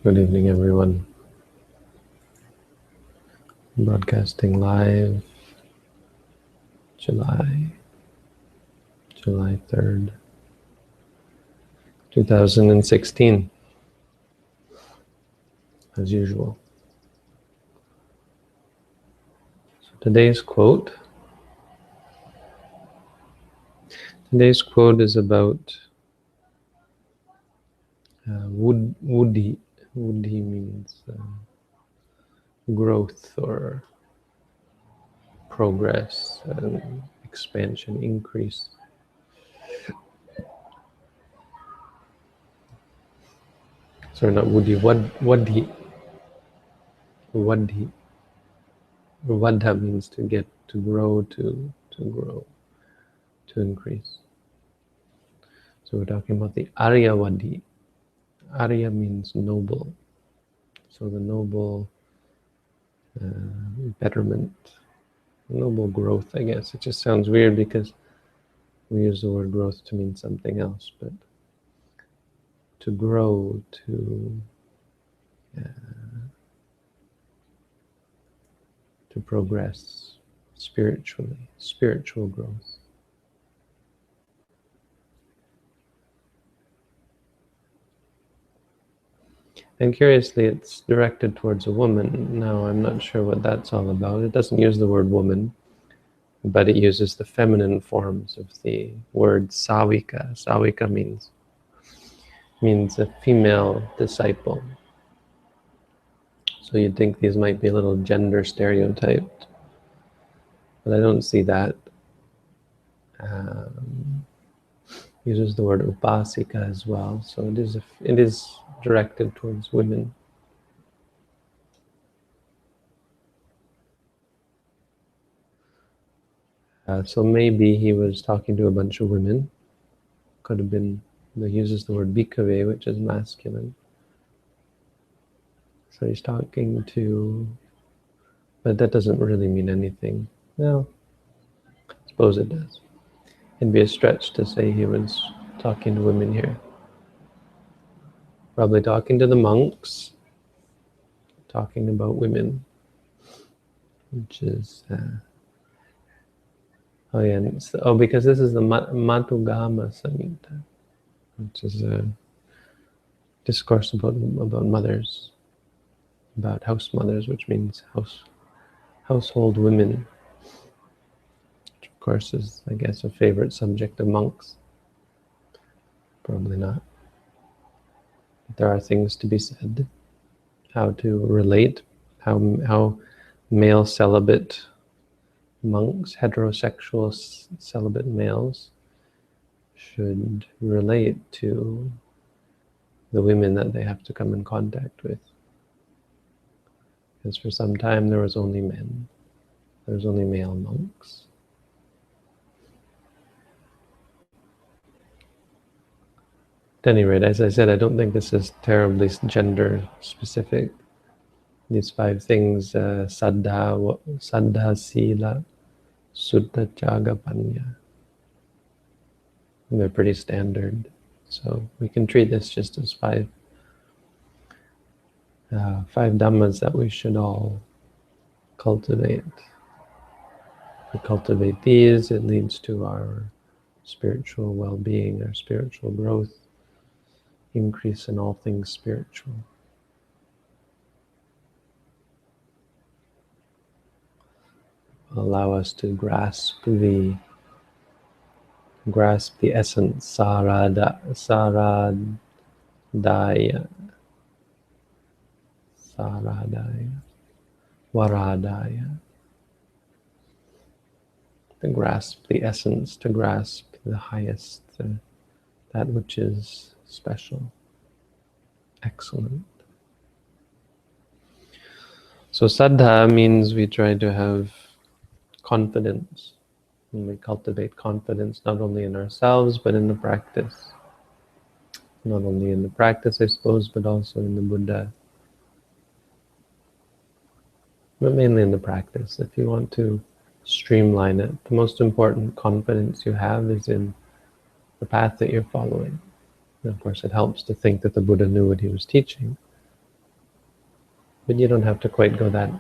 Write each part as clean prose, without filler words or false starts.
Good evening, everyone. Broadcasting live, July 3rd, 2016, as usual. So today's quote is about Wuddhi. Wuddhi means growth or progress and expansion, increase. Sorry, not Wuddhi. Vadhi. Vadhi. Vadha means to get, to grow, to grow, to increase. So we're talking about the Aryavadi. Arya means noble. So the noble betterment, noble growth, I guess. It just sounds weird because we use the word growth to mean something else, but to grow, to progress spiritually, spiritual growth. And curiously, it's directed towards a woman. Now, I'm not sure what that's all about. It doesn't use the word woman, but it uses the feminine forms of the word sawika. Sawika means a female disciple. So you'd think these might be a little gender stereotyped, but I don't see that. Uses the word upasika as well, so it is directed towards women. So maybe he was talking to a bunch of women. Could have been. He uses the word bhikkhave, which is masculine. So he's talking to, but that doesn't really mean anything. Well, I suppose it does. It'd be a stretch to say he was talking to women here. Probably talking to the monks, talking about women, which is, because this is the Matugama Samhita, which is a discourse about mothers, about house mothers, which means household women, which of course is, I guess, a favorite subject of monks. Probably not. But there are things to be said, how to relate, how male celibate monks, heterosexual celibate males, should relate to the women that they have to come in contact with. Because for some time there was only men. There was only male monks. At any rate, as I said, I don't think this is terribly gender specific. These 5 things, saddha, sila, sutta, jaga, panya. And they're pretty standard. So we can treat this just as 5 dhammas that we should all cultivate. If we cultivate these, it leads to our spiritual well-being, our spiritual growth, increase in all things spiritual. Allow us to grasp the essence, saradaya, varadaya. To grasp the essence, to grasp the highest, that which is special, excellent. So saddha means we try to have confidence. And we cultivate confidence not only in ourselves, but in the practice. Not only in the practice, I suppose, but also in the Buddha. But mainly in the practice. If you want to streamline it, the most important confidence you have is in the path that you're following. And of course, it helps to think that the Buddha knew what he was teaching. But you don't have to quite go that,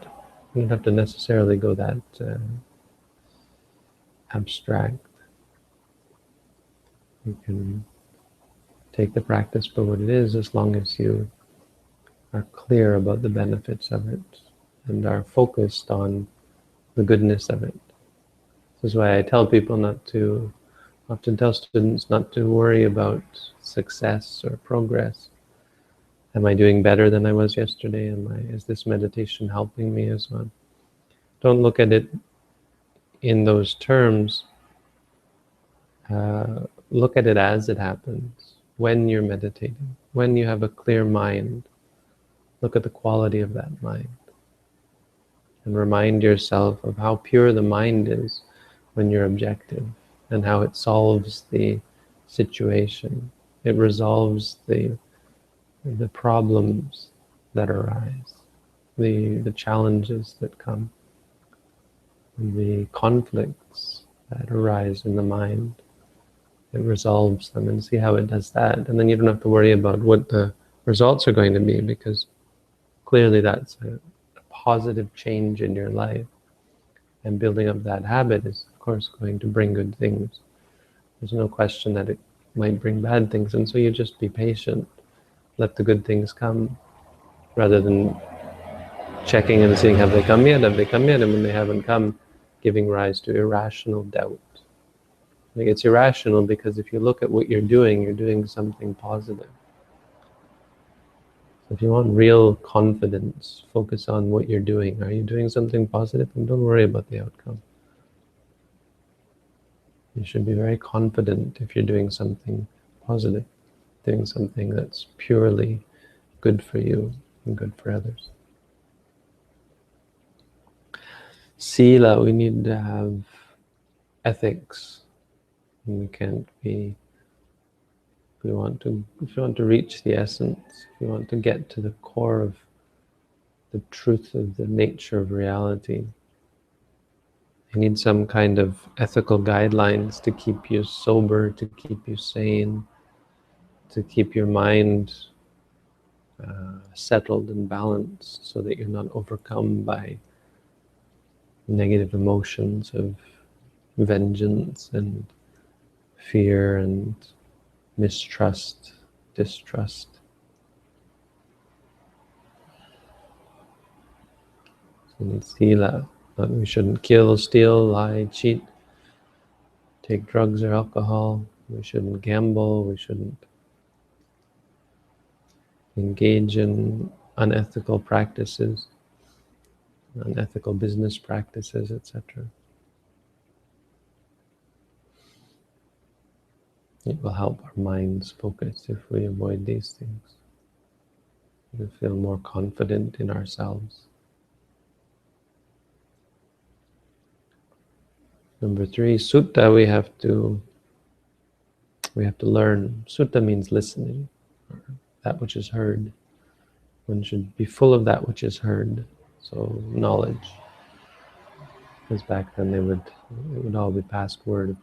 you don't have to necessarily go that abstract. You can take the practice for what it is, as long as you are clear about the benefits of it and are focused on the goodness of it. This is why I tell people not to, often tell students not to worry about success or progress. Am I doing better than I was yesterday? Is this meditation helping me as well? Don't look at it in those terms. Look at it as it happens. When you're meditating, when you have a clear mind, look at the quality of that mind. And remind yourself of how pure the mind is when you're objective, and how it solves the situation. It resolves the problems that arise, the challenges that come, the conflicts that arise in the mind. It resolves them, and see how it does that. And then you don't have to worry about what the results are going to be, because clearly that's a positive change in your life. And building up that habit is, of course, going to bring good things. There's no question that it might bring bad things, and so you just be patient. Let the good things come, rather than checking and seeing, have they come yet, have they come yet? And when they haven't come, giving rise to irrational doubt. Like, it's irrational because if you look at what you're doing something positive. So if you want real confidence, focus on what you're doing. Are you doing something positive? And don't worry about the outcome. You should be very confident if you're doing something positive, doing something that's purely good for you and good for others. Sila, we need to have ethics. We can't be, if you want to reach the essence, if you want to get to the core of the truth of the nature of reality, you need some kind of ethical guidelines to keep you sober, to keep you sane, to keep your mind settled and balanced, so that you're not overcome by negative emotions of vengeance and fear and mistrust, distrust. So we need sila. We shouldn't kill, steal, lie, cheat, take drugs or alcohol. We shouldn't gamble. We shouldn't engage in unethical practices, unethical business practices, etc. It will help our minds focus if we avoid these things. We feel more confident in ourselves. Number 3, sutta. We have to learn. Sutta means listening, that which is heard. One should be full of that which is heard. So knowledge. Because back then it would all be past word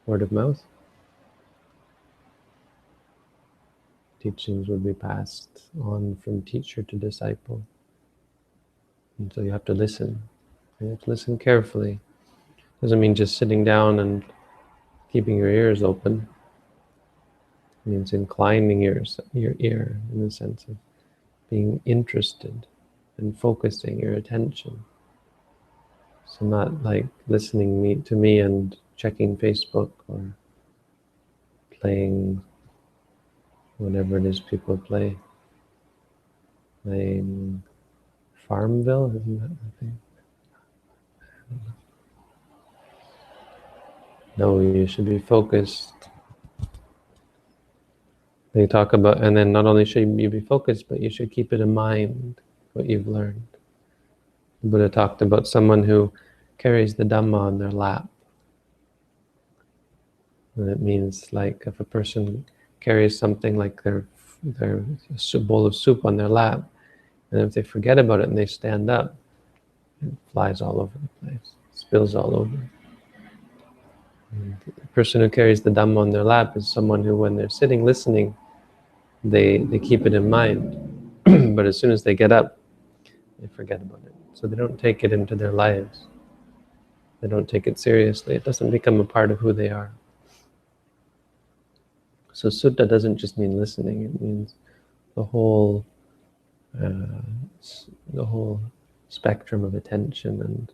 of mouth. Teachings would be passed on from teacher to disciple. And so you have to listen. You have to listen carefully. Doesn't mean just sitting down and keeping your ears open. It means inclining your ear, in the sense of being interested and focusing your attention. So not like listening to me and checking Facebook or playing whatever it is people play. Playing Farmville, isn't that the thing? No, you should be focused. They talk about, and then not only should you be focused, but you should keep it in mind, what you've learned. The Buddha talked about someone who carries the Dhamma on their lap. And it means, like, if a person carries something like their bowl of soup on their lap, and if they forget about it and they stand up, it flies all over the place, spills all over. And the person who carries the Dhamma on their lap is someone who, when they're sitting listening, they keep it in mind. but as soon as they get up, they forget about it. So they don't take it into their lives. They don't take it seriously. It doesn't become a part of who they are. So sutta doesn't just mean listening. It means the whole spectrum of attention and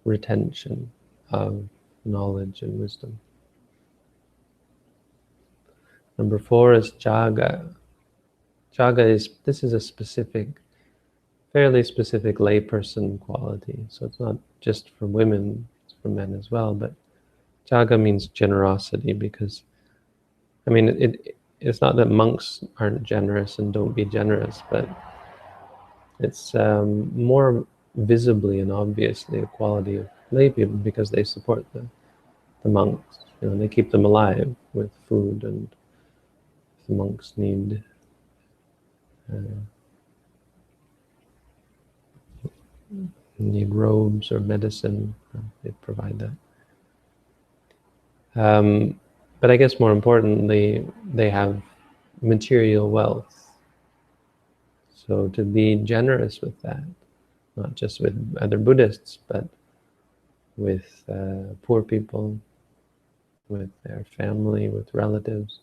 retention of knowledge and wisdom. Number 4 is jaga. Jaga this is a specific, fairly specific layperson quality. So it's not just for women, it's for men as well. But jaga means generosity, because, I mean, it's not that monks aren't generous and don't be generous, but it's more visibly and obviously a quality of lay people, because they support the monks. You know, they keep them alive with food, and if the monks need robes or medicine, they provide that. But I guess more importantly, they have material wealth. So to be generous with that, not just with other Buddhists, but with poor people, with their family, with relatives,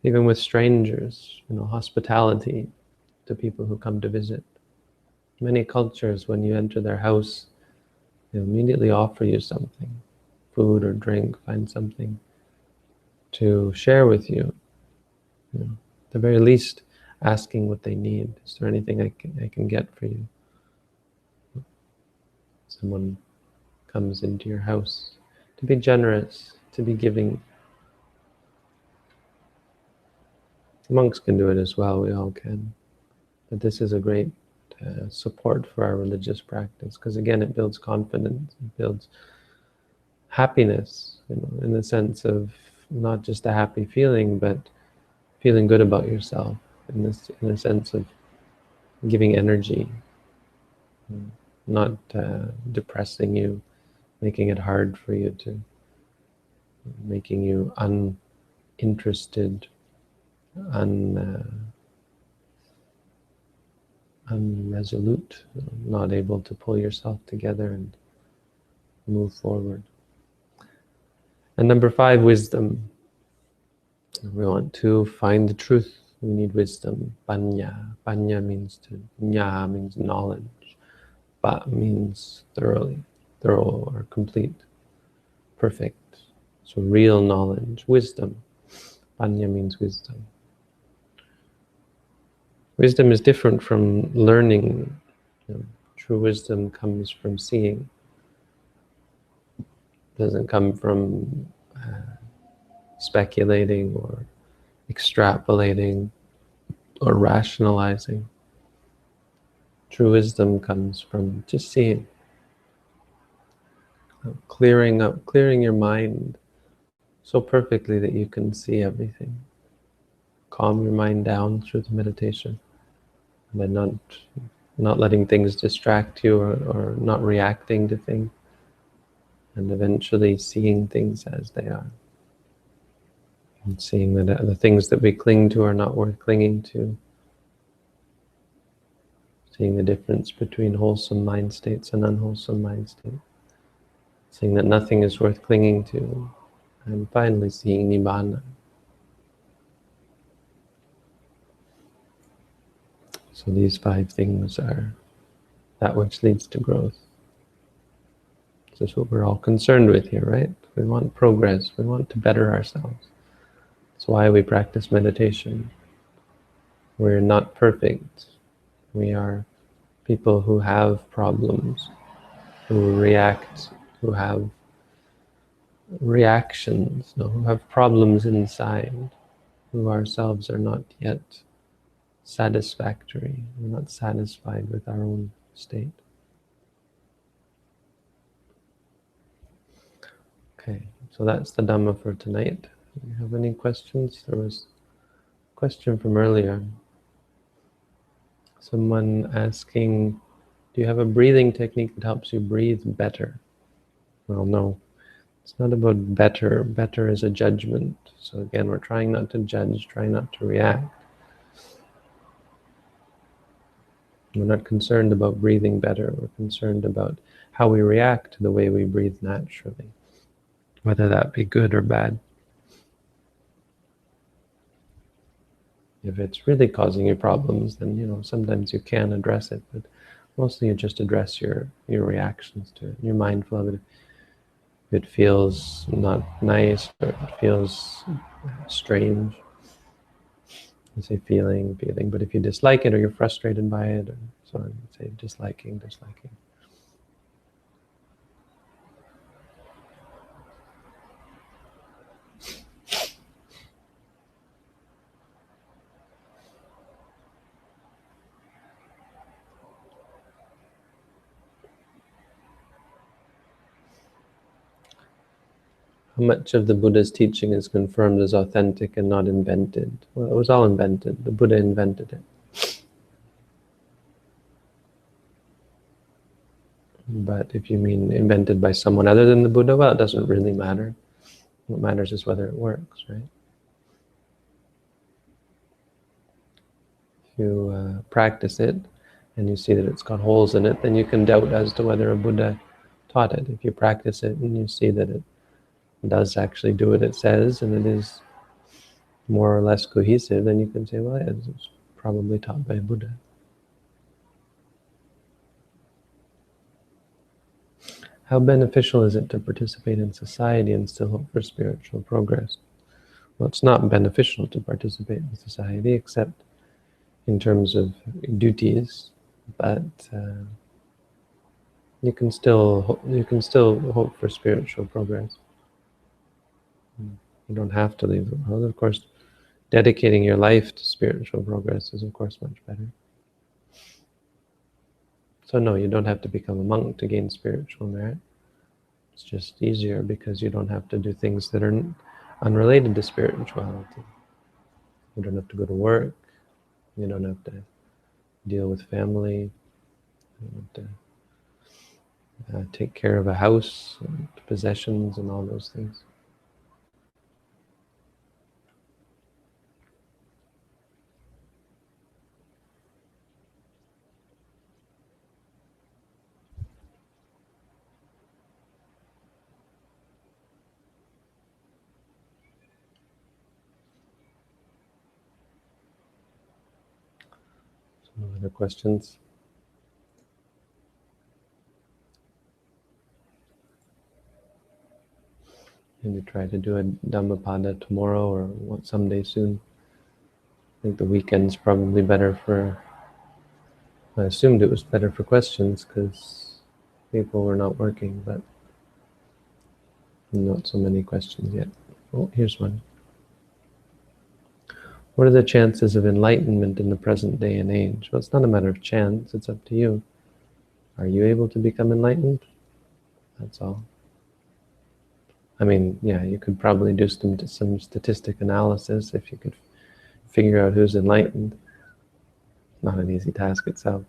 even with strangers, you know, hospitality to people who come to visit. Many cultures, when you enter their house, they immediately offer you something, food or drink, find something to share with you. You know, at the very least, asking what they need. Is there anything I can get for you? Someone comes into your house. To be generous, to be giving. Monks can do it as well, we all can. But this is a great support for our religious practice, because again, it builds confidence, it builds happiness, you know, in the sense of not just a happy feeling, but feeling good about yourself, in a sense of giving energy, not depressing you, making it hard for you, to making you uninterested, unresolute, not able to pull yourself together and move forward. And number 5, wisdom. We want to find the truth. We need wisdom. Panya. Panya means to, nya means knowledge. Pa means thorough or complete, perfect. So real knowledge, wisdom. Panya means wisdom. Wisdom is different from learning. You know, true wisdom comes from seeing. It doesn't come from speculating or extrapolating or rationalizing. True wisdom comes from just seeing, clearing your mind so perfectly that you can see everything. Calm your mind down through the meditation, and then not letting things distract you, or not reacting to things, and eventually seeing things as they are. And seeing that the things that we cling to are not worth clinging to. Seeing the difference between wholesome mind states and unwholesome mind states. Seeing that nothing is worth clinging to. And finally seeing Nibbana. So these 5 things are that which leads to growth. This is what we're all concerned with here, right? We want progress. We want to better ourselves. That's why we practice meditation. We're not perfect. We are people who have problems, who react, who have reactions, who have problems inside, who ourselves are not yet satisfactory. We're not satisfied with our own state. Okay, so that's the Dhamma for tonight. Do you have any questions? There was a question from earlier. Someone asking, do you have a breathing technique that helps you breathe better? Well, no. It's not about better. Better is a judgment. So again, we're trying not to judge, trying not to react. We're not concerned about breathing better. We're concerned about how we react to the way we breathe naturally, whether that be good or bad. If it's really causing you problems, then sometimes you can address it, but mostly you just address your reactions to it. You're mindful of it. If it feels not nice or it feels strange, you say feeling, but if you dislike it or you're frustrated by it, or so on, you say disliking. How much of the Buddha's teaching is confirmed as authentic and not invented? Well, it was all invented. The Buddha invented it. But if you mean invented by someone other than the Buddha, well, it doesn't really matter. What matters is whether it works, right? If you practice it and you see that it's got holes in it, then you can doubt as to whether a Buddha taught it. If you practice it and you see that it does actually do what it says and it is more or less cohesive, then you can say, well, it was probably taught by a Buddha. How beneficial is it to participate in society and still hope for spiritual progress? Well, it's not beneficial to participate in society except in terms of duties, but you can still hope for spiritual progress. You don't have to leave the world. Of course, dedicating your life to spiritual progress is, of course, much better. So no, you don't have to become a monk to gain spiritual merit. It's just easier because you don't have to do things that are unrelated to spirituality. You don't have to go to work. You don't have to deal with family. You don't have to take care of a house, and possessions, and all those things. Some other questions? Maybe try to do a Dhammapada tomorrow or someday soon. I think the weekend's probably better for... I assumed it was better for questions because people were not working, but not so many questions yet. Oh, here's one. What are the chances of enlightenment in the present day and age? Well, it's not a matter of chance, it's up to you. Are you able to become enlightened? That's all. I mean, yeah, you could probably do some statistic analysis if you could figure out who's enlightened. Not an easy task itself.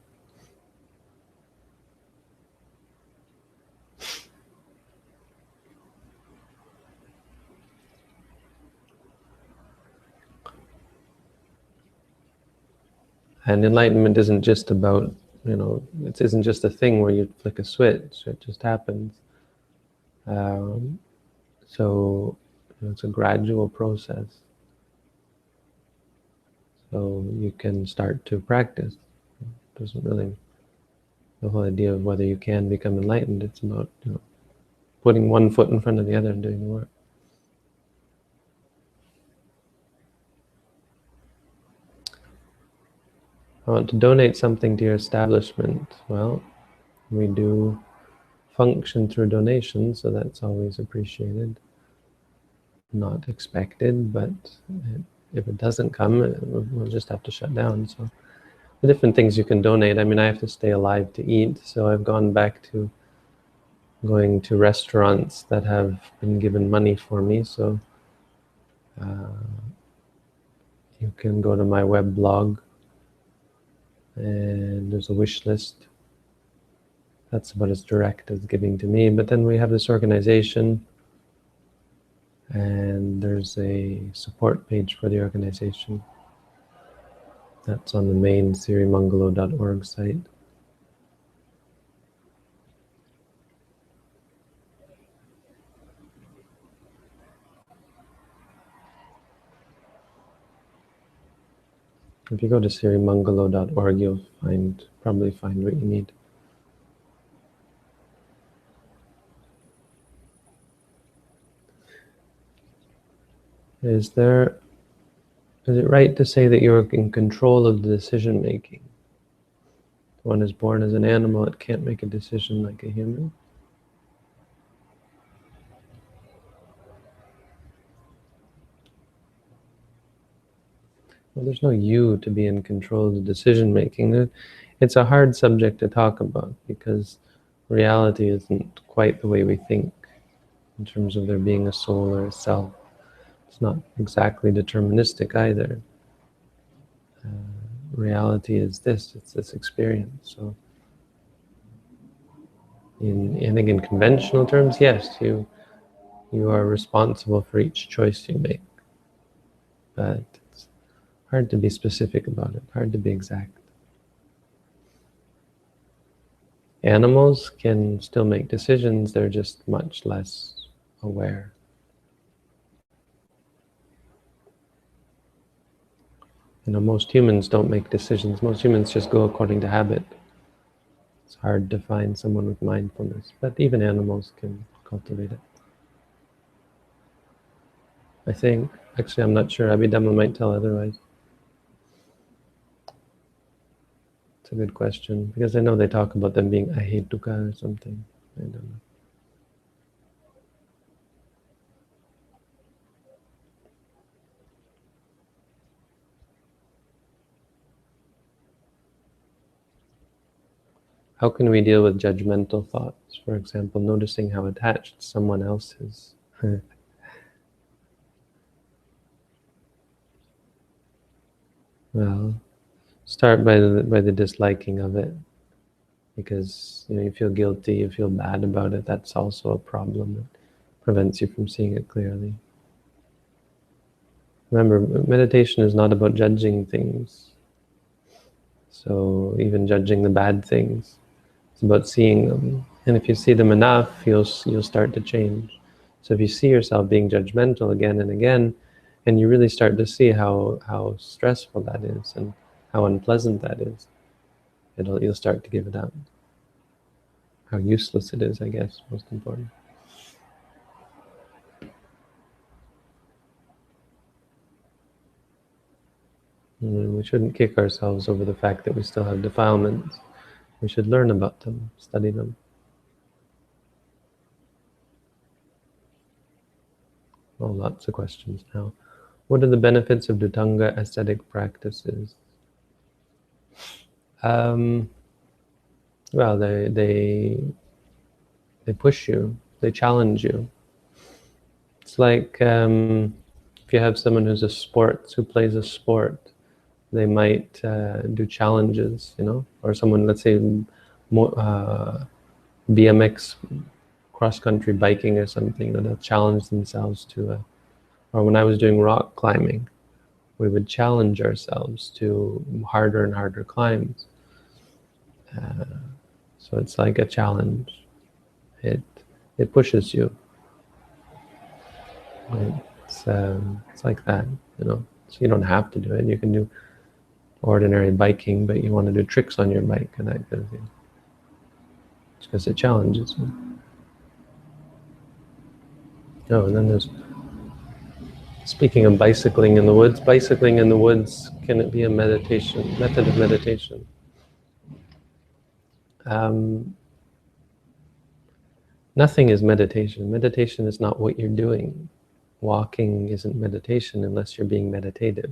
And enlightenment isn't just about, it isn't just a thing where you flick a switch, it just happens. So it's a gradual process. So you can start to practice. It doesn't really, the whole idea of whether you can become enlightened, it's about putting one foot in front of the other and doing the work. I want to donate something to your establishment. Well, we do function through donations, so that's always appreciated. Not expected, but if it doesn't come, we'll just have to shut down. So the different things you can donate. I mean, I have to stay alive to eat, so I've gone back to going to restaurants that have been given money for me. So you can go to my web blog and there's a wish list. That's about as direct as giving to me. But then we have this organization and there's a support page for the organization. That's on the main sirimangalo.org site. If you go to sirimangalo.org, you'll probably find what you need. Is it right to say that you're in control of the decision making? One is born as an animal, it can't make a decision like a human. Well, there's no you to be in control of the decision making. It's a hard subject to talk about because reality isn't quite the way we think in terms of there being a soul or a self. It's not exactly deterministic either. Reality is this, it's this experience. So I think in conventional terms, yes, you are responsible for each choice you make. But it's hard to be specific about it, hard to be exact. Animals can still make decisions, they're just much less aware. Most humans don't make decisions. Most humans just go according to habit. It's hard to find someone with mindfulness, but even animals can cultivate it. I think, actually I'm not sure, Abhidhamma might tell otherwise. It's a good question, because I know they talk about them being ahetuka or something. I don't know. How can we deal with judgmental thoughts? For example, noticing how attached someone else is. Well, start by the disliking of it, because you feel guilty, you feel bad about it. That's also a problem that prevents you from seeing it clearly. Remember, meditation is not about judging things. So even judging the bad things, it's about seeing them. And if you see them enough, you'll start to change. So if you see yourself being judgmental again and again, and you really start to see how stressful that is and how unpleasant that is, you'll start to give it up. How useless it is, I guess, most important. We shouldn't kick ourselves over the fact that we still have defilements. We should learn about them, study them. Oh, lots of questions now. What are the benefits of Dhutanga ascetic practices? Well, they push you, they challenge you. It's like if you have someone who plays a sport, they might do challenges, or someone, let's say, BMX, cross-country biking or something, they'll challenge themselves to or when I was doing rock climbing, we would challenge ourselves to harder and harder climbs. So it's like a challenge. It pushes you. It's like that, So you don't have to do it. You can do ordinary biking, but you want to do tricks on your bike and that kind of thing. It's because it challenges you. Oh, and then there's, speaking of bicycling in the woods, can it be a method of meditation? Nothing is meditation. Meditation is not what you're doing. Walking isn't meditation unless you're being meditative.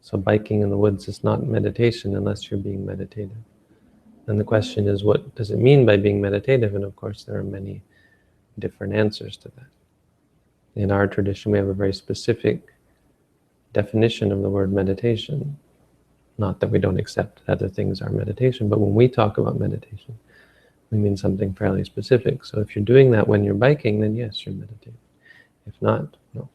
So biking in the woods is not meditation unless you're being meditative. And the question is, what does it mean by being meditative? And of course, there are many different answers to that. In our tradition, we have a very specific definition of the word meditation. Not that we don't accept that other things are meditation, but when we talk about meditation, we mean something fairly specific. So if you're doing that when you're biking, then yes, you're meditating. If not, no.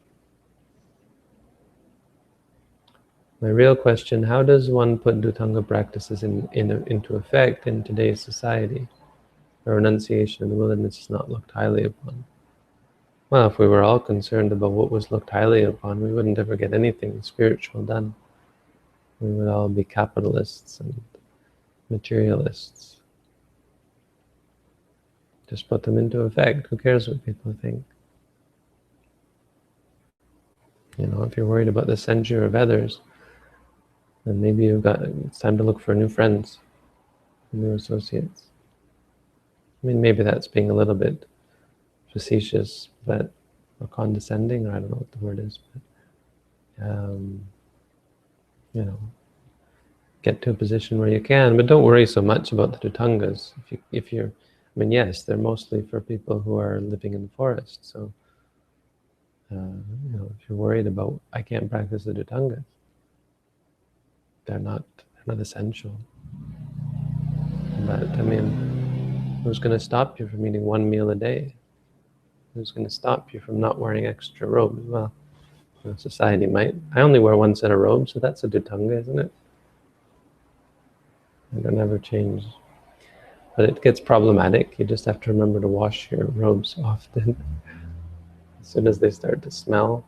My real question, how does one put Dhutanga practices into effect in today's society where renunciation in the wilderness is not looked highly upon? Well, if we were all concerned about what was looked highly upon, we wouldn't ever get anything spiritual done. We would all be capitalists and materialists. Just put them into effect. Who cares what people think? You know, if you're worried about the censure of others, then maybe it's time to look for new friends, new associates. I mean, maybe that's being a little bit facetious, or condescending, or I don't know what the word is, but you know, get to a position where you can, but don't worry so much about the Dhutangas. I mean, yes, they're mostly for people who are living in the forest. So, you know, if you're worried about, I can't practice the Dhutangas, they're not essential. But I mean, who's going to stop you from eating one meal a day? Who's going to stop you from not wearing extra robes? Well, you know, society might. I only wear one set of robes, so that's a Dhutanga, isn't it? I don't ever change. But it gets problematic. You just have to remember to wash your robes often. As soon as they start to smell.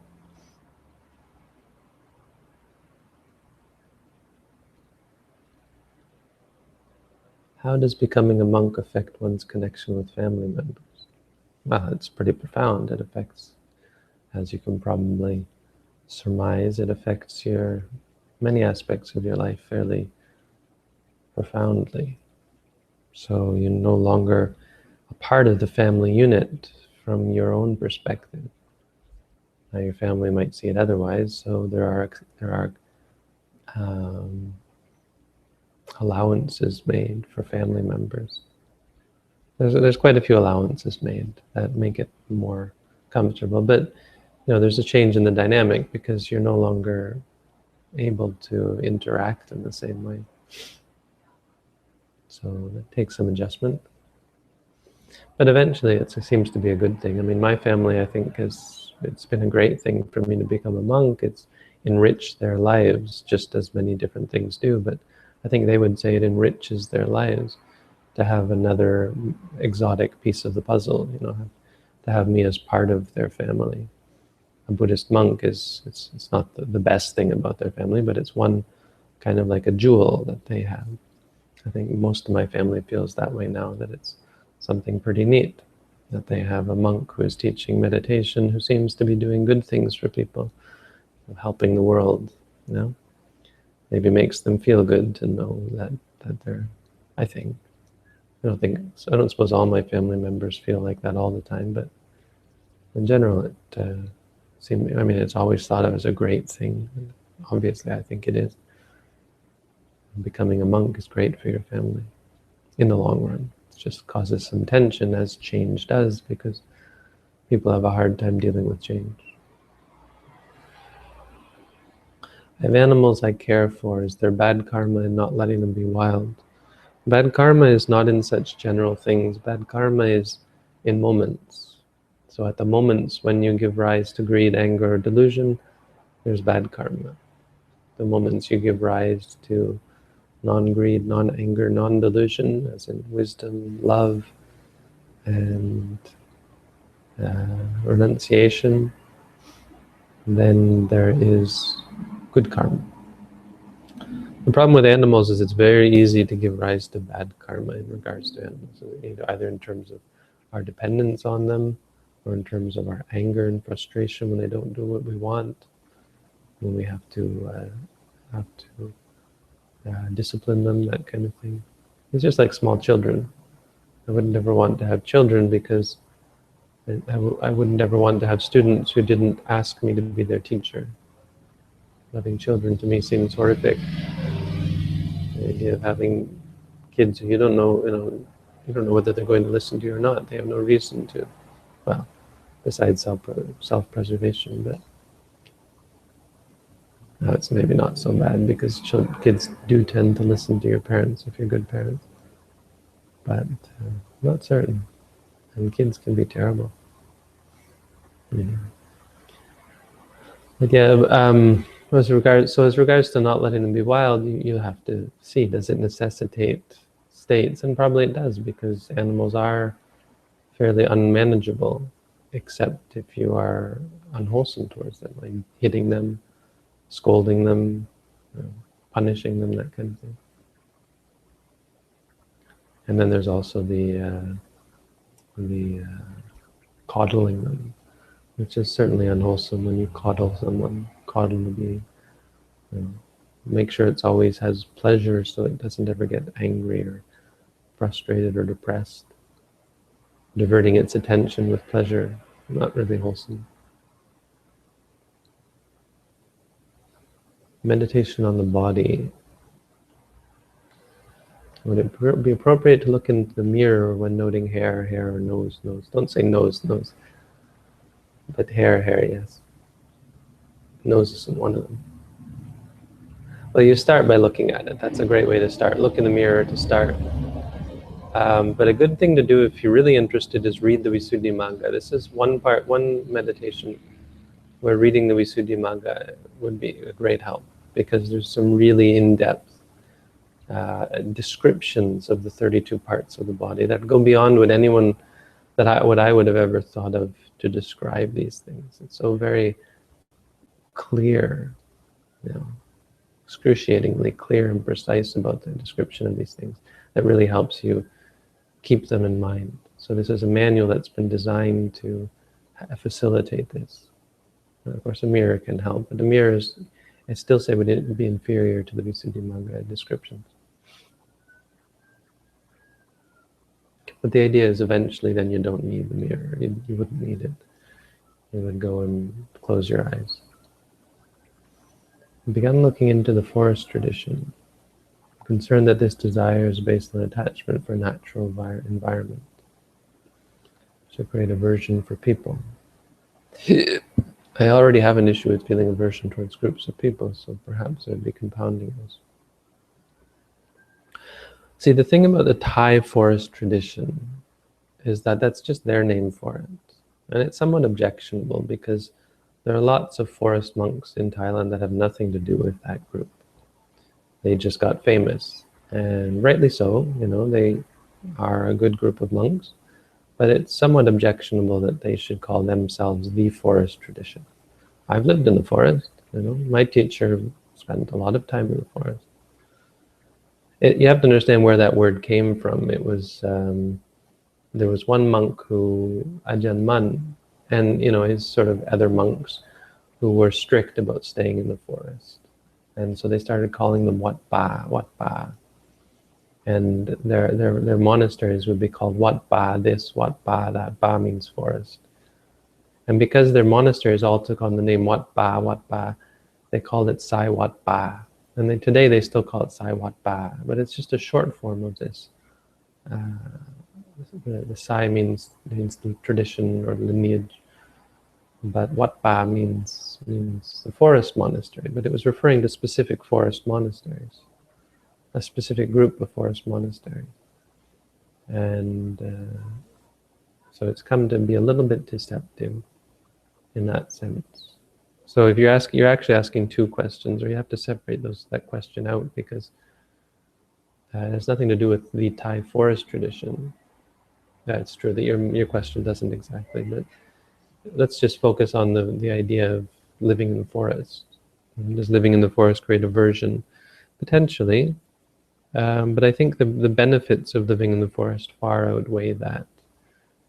How does becoming a monk affect one's connection with family members? Well, it's pretty profound. It affects, as you can probably surmise, it affects many aspects of your life fairly profoundly. So you're no longer a part of the family unit from your own perspective. Now your family might see it otherwise, so there are allowances made for family members. There's quite a few allowances made that make it more comfortable, but you know, there's a change in the dynamic because you're no longer able to interact in the same way. So that takes some adjustment. But eventually it seems to be a good thing. I mean, my family, I think, it's been a great thing for me to become a monk. It's enriched their lives, just as many different things do, but I think they would say it enriches their lives to have another exotic piece of the puzzle, you know, to have me as part of their family. A Buddhist monk it's not the best thing about their family, but it's one kind of like a jewel that they have. I think most of my family feels that way now, that it's something pretty neat, that they have a monk who is teaching meditation, who seems to be doing good things for people, helping the world, you know. Maybe makes them feel good to know that they're, I think. I don't suppose all my family members feel like that all the time, but in general, I mean, it's always thought of as a great thing. And obviously, I think it is. Becoming a monk is great for your family in the long run. It just causes some tension, as change does, because people have a hard time dealing with change. I have animals I care for. Is there bad karma in not letting them be wild? Bad karma is not in such general things. Bad karma is in moments. So at the moments when you give rise to greed, anger, or delusion, there's bad karma. The moments you give rise to non-greed, non-anger, non-delusion, as in wisdom, love, and renunciation, then there is good karma. The problem with animals is it's very easy to give rise to bad karma in regards to animals, either in terms of our dependence on them, or in terms of our anger and frustration when they don't do what we want, when we have to discipline them, that kind of thing. It's just like small children. I would never want to have children because I wouldn't ever want to have students who didn't ask me to be their teacher. Having children to me seems horrific. The idea of having kids who you don't know whether they're going to listen to you or not. They have no reason to. Well, besides self-preservation, but it's maybe not so bad because kids do tend to listen to your parents if you're good parents. But not certain. And kids can be terrible. Yeah. But yeah, As regards to not letting them be wild, you have to see, does it necessitate states? And probably it does, because animals are fairly unmanageable, except if you are unwholesome towards them, like hitting them, scolding them, punishing them, that kind of thing. And then there's also the coddling them, which is certainly unwholesome. When you coddle someone, coddle to be, make sure it's always has pleasure, so it doesn't ever get angry or frustrated or depressed. Diverting its attention with pleasure, not really wholesome. Meditation on the body. Would it be appropriate to look into the mirror when noting hair, hair, or nose, nose? Don't say nose, nose. But hair, hair, yes. Nose isn't one of them. Well, you start by looking at it. That's a great way to start. Look in the mirror to start. But a good thing to do if you're really interested is read the Visuddhimagga. This is one meditation where reading the Visuddhimagga would be a great help, because there's some really in-depth descriptions of the 32 parts of the body that go beyond what anyone what I would have ever thought of to describe these things. It's so very clear, excruciatingly clear and precise about the description of these things, that really helps you keep them in mind. So this is a manual that's been designed to facilitate this. And of course, a mirror can help, but the mirror is, I still say, would it be inferior to the Visuddhimagga descriptions. But the idea is eventually then you don't need the mirror. You wouldn't need it. You would go and close your eyes. I began looking into the forest tradition, concerned that this desire is based on attachment for a natural environment. So create aversion for people. I already have an issue with feeling aversion towards groups of people, so perhaps it would be compounding this. See, the thing about the Thai forest tradition is that that's just their name for it. And it's somewhat objectionable, because there are lots of forest monks in Thailand that have nothing to do with that group. They just got famous, and rightly so, they are a good group of monks, but it's somewhat objectionable that they should call themselves the forest tradition. I've lived in the forest, my teacher spent a lot of time in the forest. You have to understand where that word came from. It was, there was one monk who, Ajahn Mun, and his sort of other monks who were strict about staying in the forest. And so they started calling them Wat Pa. And their monasteries would be called Wat Pa this, Wat Pa that. Pa means forest. And because their monasteries all took on the name Wat Pa, they called it Sai Wat Pa. And today they still call it Sai Wat Pa, but it's just a short form of this. The Sai means the tradition or lineage, but Wat Pa means the forest monastery, but it was referring to specific forest monasteries, a specific group of forest monasteries. And so it's come to be a little bit deceptive in that sense. So if you're actually asking two questions, or you have to separate that question out, because it has nothing to do with the Thai forest tradition. It's true that your question doesn't exactly, but let's just focus on the idea of living in the forest. Does living in the forest create aversion? Potentially, but I think the benefits of living in the forest far outweigh that,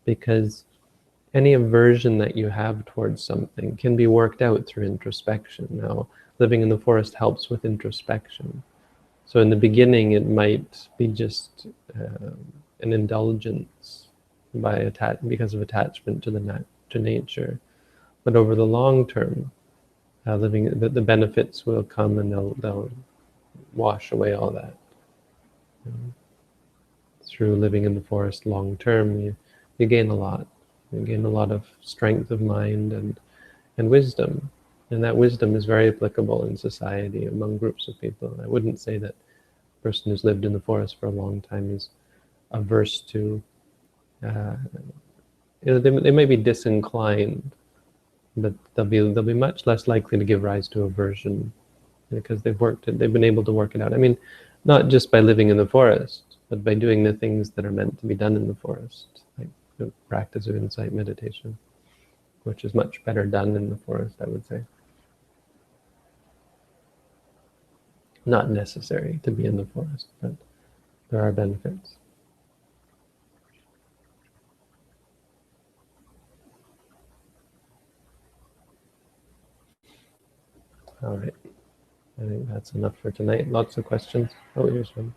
because any aversion that you have towards something can be worked out through introspection. Now, living in the forest helps with introspection. So in the beginning, it might be just an indulgence because of attachment to nature. But over the long term, the benefits will come, and they'll wash away all that. Through living in the forest long term, you gain a lot. You gain a lot of strength of mind and wisdom. And that wisdom is very applicable in society among groups of people. I wouldn't say that a person who's lived in the forest for a long time is averse to, they may be disinclined, but they'll be much less likely to give rise to aversion because they've been able to work it out. I mean, not just by living in the forest, but by doing the things that are meant to be done in the forest, like the practice of insight meditation, which is much better done in the forest, I would say. Not necessary to be in the forest, but there are benefits. All right. I think that's enough for tonight. Lots of questions. Oh, here's one.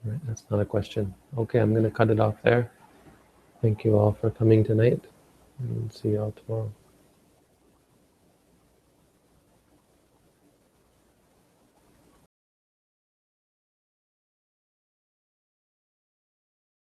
All right, that's not a question. Okay, I'm going to cut it off there. Thank you all for coming tonight, and see you all tomorrow.